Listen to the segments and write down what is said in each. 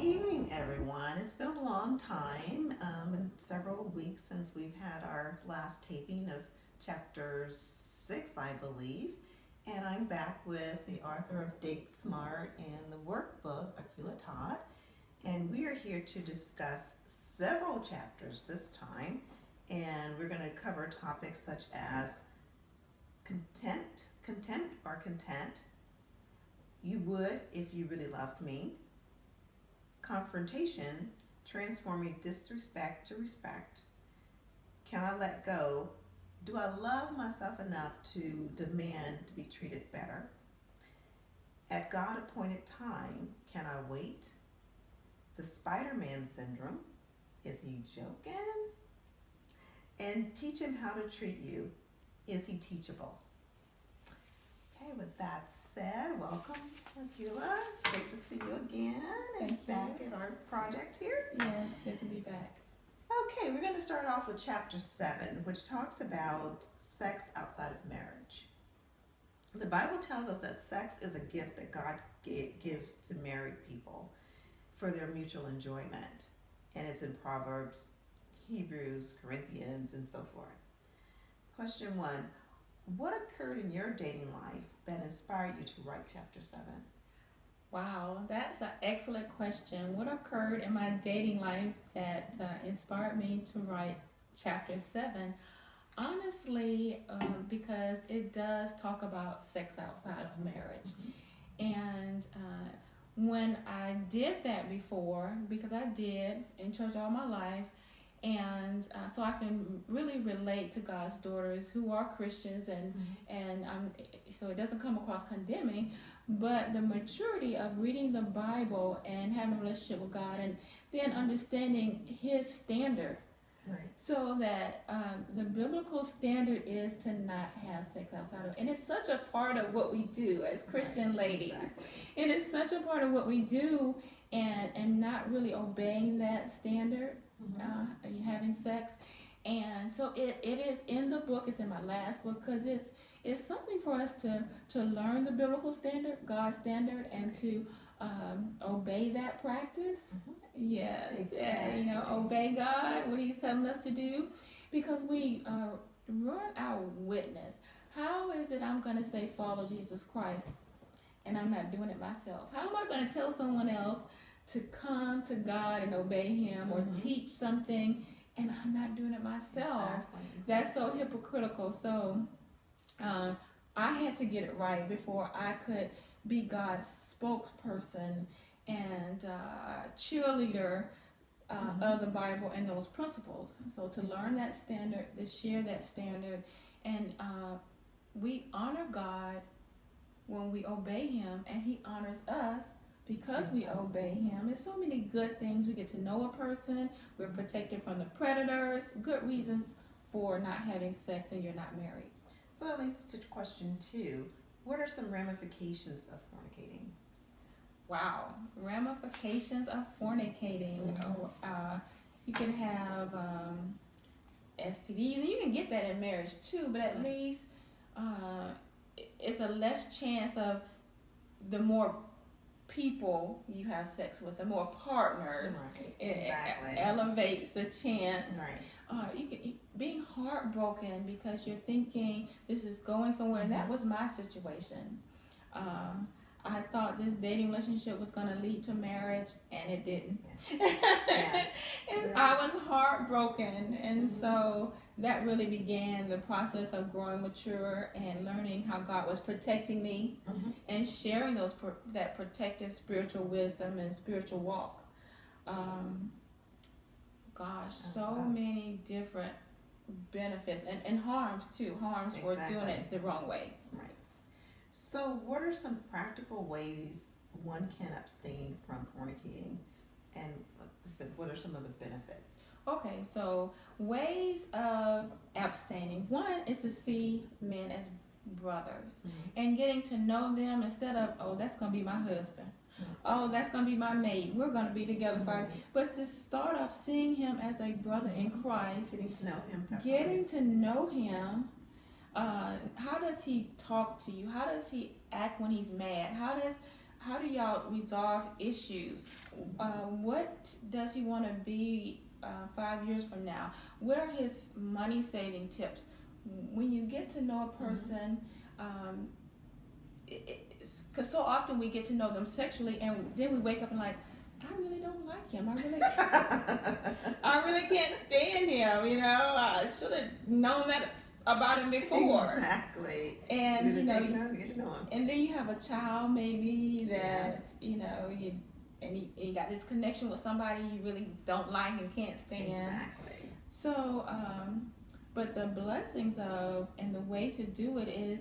evening, everyone. It's been a long time, and several weeks since we've had our last taping of chapter 6, I believe. And I'm back with the author of Date Smart and the workbook, Akila Todd. And we are here to discuss several chapters this time. And we're going to cover topics such as contempt or content, you would if you really loved me, confrontation, transforming disrespect to respect, can I let go, do I love myself enough to demand to be treated better, at God appointed time, can I wait, the Spider-Man syndrome, is he joking, and teach him how to treat you, is he teachable? Okay, with that said, welcome, Akila. It's great to see you again and Thank back you. at our project here. Yes, good to be back. Okay, we're going to start off with chapter 7, which talks about sex outside of marriage. The Bible tells us that sex is a gift that God gives to married people for their mutual enjoyment. And it's in Proverbs, Hebrews, Corinthians, and so forth. Question 1. What occurred in your dating life that inspired you to write chapter 7? Wow, that's an excellent question. What occurred in my dating life that inspired me to write chapter 7? Honestly, because it does talk about sex outside of marriage. And when I did that before, because I did in church all my life, and so I can really relate to God's daughters who are Christians, and so it doesn't come across condemning, but the maturity of reading the Bible and having a relationship with God, and then understanding His standard, Right. so that the biblical standard is to not have sex outside of, and it's such a part of what we do as Christian ladies. Exactly. It is such a part of what we do, and not really obeying that standard, having sex. And so it is in the book. It's in my last book because it's something for us to learn the biblical standard, God's standard, and to obey that practice. Yes, Exactly. and obey God, what He's telling us to do, because we run our witness. How is it I'm going to say follow Jesus Christ and I'm not doing it myself? How am I going to tell someone else to come to God and obey Him, or teach something, and I'm not doing it myself? Exactly. That's so hypocritical. So I had to get it right before I could be God's spokesperson and cheerleader of the Bible and those principles. So to learn that standard, to share that standard, and we honor God when we obey Him, and He honors us because we obey Him. There's so many good things. We get to know a person. We're protected from the predators. Good reasons for not having sex and you're not married. So that leads to question 2. What are some ramifications of fornicating? Wow, ramifications of fornicating. You can have STDs, and you can get that in marriage too, but at least it's a less chance of the more people you have sex with, the more partners. Right. It Exactly. elevates the chance. Right. Being heartbroken because you're thinking this is going somewhere, and that was my situation. I thought this dating relationship was going to lead to marriage, and it didn't. Yes. And I was heartbroken, and so that really began the process of growing mature and learning how God was protecting me and sharing that protective spiritual wisdom and spiritual walk. So many different benefits and harms too. Harms for doing it the wrong way. Right. So what are some practical ways one can abstain from fornicating, and what are some of the benefits? Okay, so ways of abstaining. One is to see men as brothers and getting to know them instead of, oh, that's going to be my husband. Oh, that's going to be my mate. We're going to be together forever. But to start off seeing him as a brother in Christ. Getting to know him. Getting to know him. How does he talk to you? How does he act when he's mad? How do y'all resolve issues? What does he want to be 5 years from now? What are his money saving tips? When you get to know a person, because so often we get to know them sexually, and then we wake up and like, I really don't like him. I really can't stand him. You know, I should have known that about him before. Exactly. And You're you know, gonna get to know him. and then you have a child maybe that you know you got this connection with somebody you really don't like and can't stand. Exactly. So, but the blessings of and the way to do it is,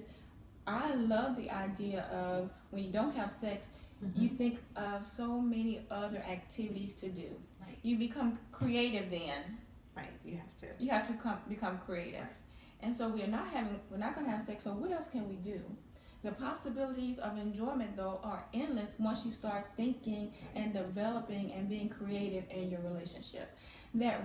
I love the idea of when you don't have sex, you think of so many other activities to do. Right. You become creative then. Right. You have to. You have to become creative. Right. And so we're not going to have sex. So what else can we do? The possibilities of enjoyment though are endless once you start thinking and developing and being creative in your relationship. That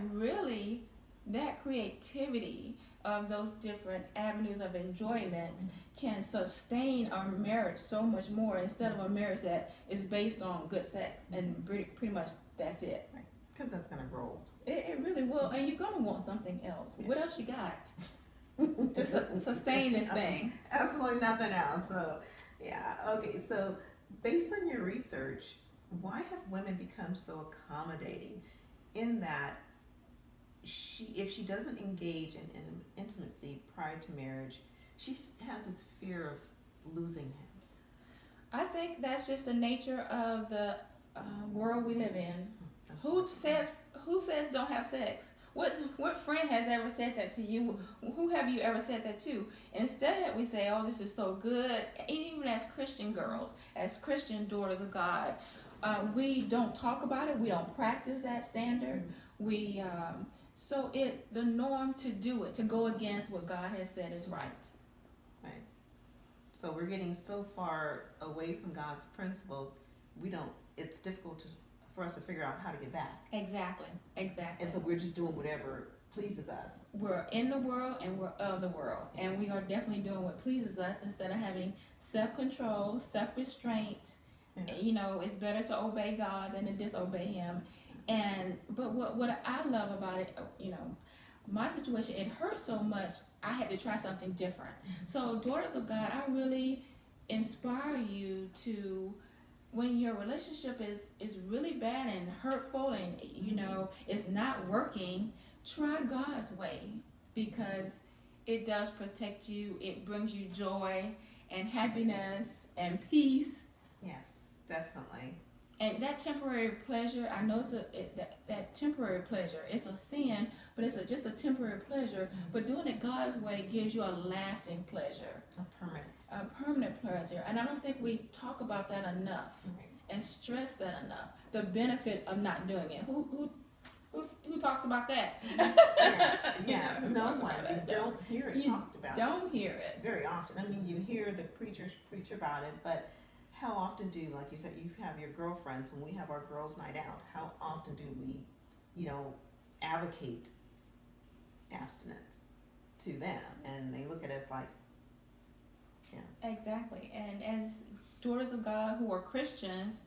creativity of those different avenues of enjoyment can sustain our marriage so much more instead of a marriage that is based on good sex and pretty much that's it. Because that's gonna grow. It really will, and you're gonna want something else. Yes. What else you got to sustain this thing? Absolutely nothing else. So, yeah. Okay. So, based on your research, why have women become so accommodating in that if she doesn't engage in intimacy prior to marriage, she has this fear of losing him? I think that's just the nature of the world we live in. Who says don't have sex? What friend has ever said that to you? Who have you ever said that to? Instead, we say, "Oh, this is so good." Even as Christian girls, as Christian daughters of God, we don't talk about it. We don't practice that standard. So it's the norm to do it, to go against what God has said is right. Right. So we're getting so far away from God's principles, it's difficult for us to figure out how to get back. Exactly. And so we're just doing whatever pleases us. We're in the world and we're of the world. And we are definitely doing what pleases us instead of having self-control, self-restraint. Yeah. You know, it's better to obey God than to disobey Him. But what I love about it, you know, my situation, it hurt so much, I had to try something different. So, daughters of God, I really inspire you to, when your relationship is really bad and hurtful and, you know, it's not working, try God's way, because it does protect you. It brings you joy and happiness and peace. Yes, definitely. And that temporary pleasure, I know that temporary pleasure, it's a sin, but it's just a temporary pleasure. But doing it God's way gives you a lasting pleasure. A permanent pleasure. And I don't think we talk about that enough and stress that enough. The benefit of not doing it. Who talks about that? Yes. No one. You don't hear it talked about. Don't hear it. Very often. I mean, you hear the preachers preach about it, but how often do, like you said, you have your girlfriends and we have our girls' night out. How often do we, advocate abstinence to them? And they look at us like, yeah. Exactly. And as daughters of God who are Christians,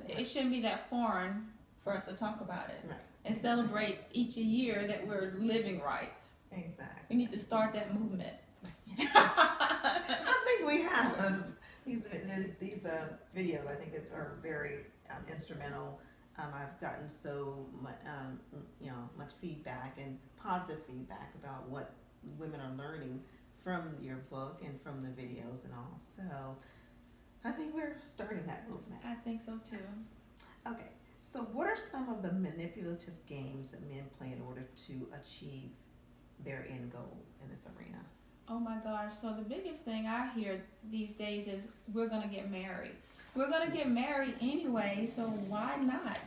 it shouldn't be that foreign for us to talk about it. Right. And celebrate each year that we're living right. Exactly. We need to start that movement. I think we have. These videos, I think, are very instrumental. I've gotten so much feedback and positive feedback about what women are learning from your book and from the videos and all. So I think we're starting that movement. I think so too. Yes. Okay. So what are some of the manipulative games that men play in order to achieve their end goal in this arena? Oh my gosh, so the biggest thing I hear these days is we're going to get married. We're going to get married anyway, so why not?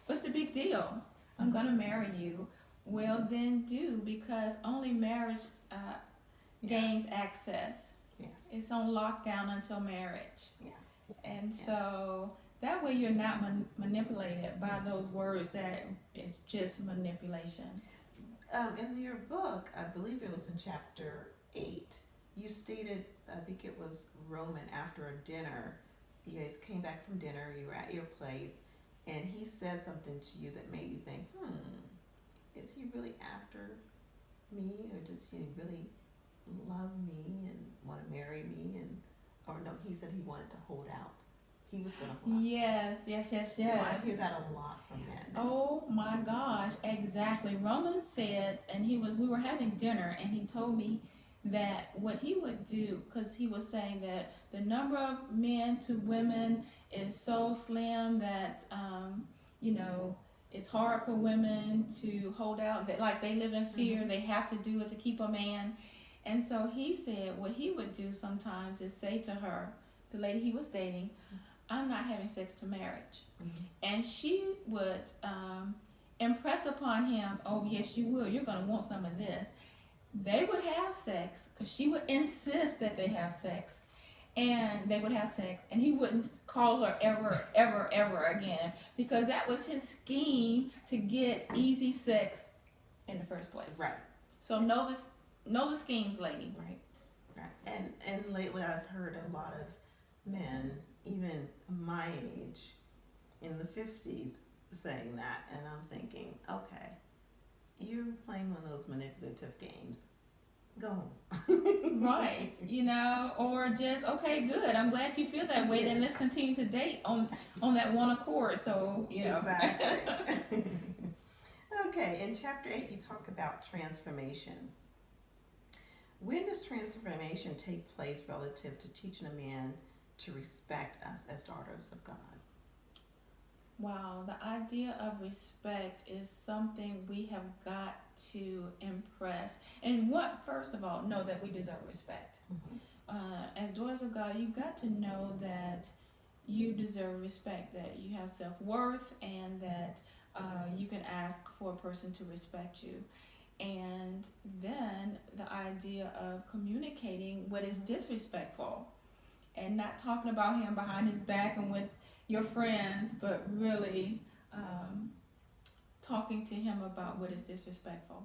What's the big deal? I'm going to marry you. Well, then do, because only marriage gains access. Yes. It's on lockdown until marriage. Yes. And so that way you're not manipulated by those words that is just manipulation. In your book, I believe it was in chapter 8, you stated, I think it was Roman, after a dinner, you guys came back from dinner, you were at your place, and he said something to you that made you think, is he really after me, or does he really love me and want to marry me? And or no, he said he wanted to hold out. He was going to hold out. Yes. So I hear that a lot from men. Oh my gosh, exactly. Roman said, and we were having dinner, and he told me that what he would do, because he was saying that the number of men to women is so slim that, it's hard for women to hold out, that like they live in fear, they have to do it to keep a man. And so he said what he would do sometimes is say to her, the lady he was dating, I'm not having sex to marriage. And she would impress upon him, oh yes you will, you're going to want some of this. They would have sex, because she would insist that they have sex, and they would have sex, and he wouldn't call her ever again, because that was his scheme to get easy sex in the first place. Right. So know the schemes, lady. Right. And lately I've heard a lot of men, even my age, in the 50s, saying that, and I'm thinking, okay, you're playing one of those manipulative games. Go home. Right, or just, okay, good, I'm glad you feel that way, then let's continue to date on that one accord, so, Exactly. Okay, in chapter 8 you talk about transformation. When does transformation take place relative to teaching a man to respect us as daughters of God? Wow, the idea of respect is something we have got to impress. And first of all, know that we deserve respect. As daughters of God, you've got to know that you deserve respect, that you have self-worth, and that you can ask for a person to respect you. And then the idea of communicating what is disrespectful, and not talking about him behind his back and with your friends, but really talking to him about what is disrespectful.